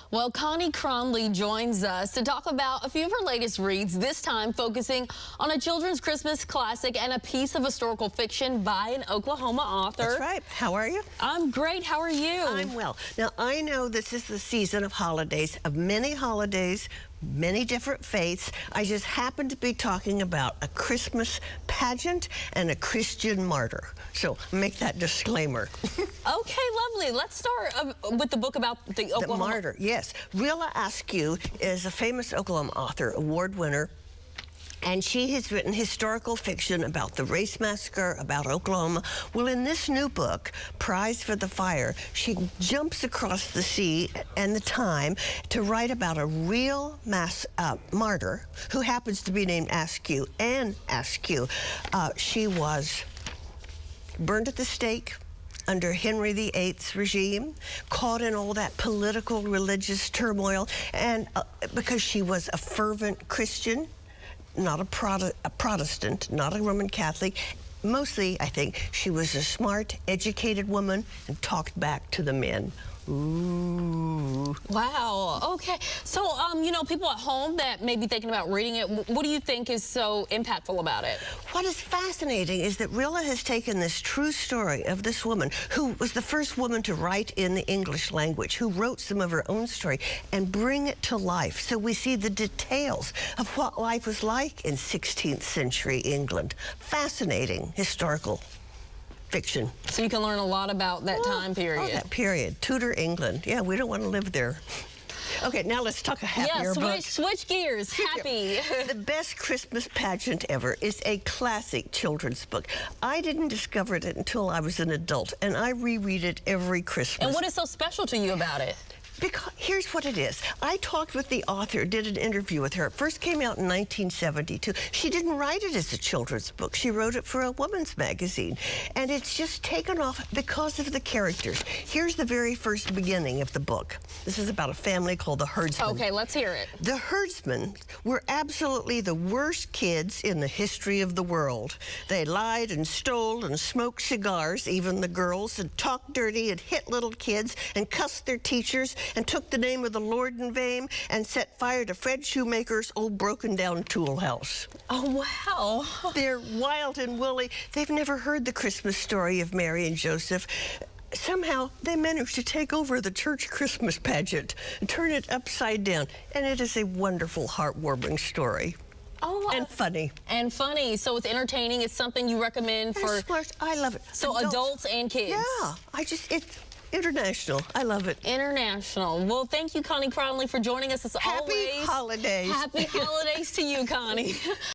Well, Connie Cronley joins us to talk about a few of her latest reads, this time focusing on a children's Christmas classic and a piece of historical fiction by an Oklahoma author. That's right. How are you? I'm great. How are you? I'm well. Now, I know this is the season of holidays, many different faiths. I just happen to be talking about a Christmas pageant and a Christian martyr. So make that disclaimer. Okay, lovely. Let's start with the book about the Oklahoma... The martyr, yes. Willa Askew is a famous Oklahoma author, award winner. And she has written historical fiction about the race massacre, about Oklahoma. Well, in this new book, Prize for the Fire, she jumps across the sea and the time to write about a real martyr who happens to be named Askew. Anne Askew. She was burned at the stake under Henry VIII's regime, caught in all that political, religious turmoil, and because she was a fervent Christian, not a Protestant, not a Roman Catholic. Mostly, I think, she was a smart, educated woman and talked back to the men. Ooh. Wow. Okay. So, you know, people at home that may be thinking about reading it, what do you think is so impactful about it? What is fascinating is that Willa has taken this true story of this woman who was the first woman to write in the English language, who wrote some of her own story, and bring it to life. So we see the details of what life was like in 16th century England. Fascinating historical fiction. So you can learn a lot about that time period. Oh, that period. Tudor England. Yeah, we don't want to live there. Okay, now let's talk a happier book. Switch gears. Happy. The best Christmas pageant ever is a classic children's book. I didn't discover it until I was an adult, and I reread it every Christmas. And what is so special to you about it? Because here's what it is. I talked with the author, did an interview with her. It first came out in 1972. She didn't write it as a children's book. She wrote it for a woman's magazine. And it's just taken off because of the characters. Here's the very first beginning of the book. This is about a family called the Herdsmen. Okay, let's hear it. The Herdsmen were absolutely the worst kids in the history of the world. They lied and stole and smoked cigars, even the girls, and talked dirty and hit little kids and cussed their teachers and took the name of the Lord in vain and set fire to Fred Shoemaker's old broken-down tool house. Oh, wow. They're wild and woolly. They've never heard the Christmas story of Mary and Joseph. Somehow, they managed to take over the church Christmas pageant and turn it upside down. And it is a wonderful, heartwarming story. Oh, and funny. And funny. So it's entertaining. It's something you recommend for... I love it. So adults and kids. Yeah. It's international. I love it. International. Well, thank you, Connie Cronley, for joining us as always. Happy holidays. Happy holidays to you, Connie.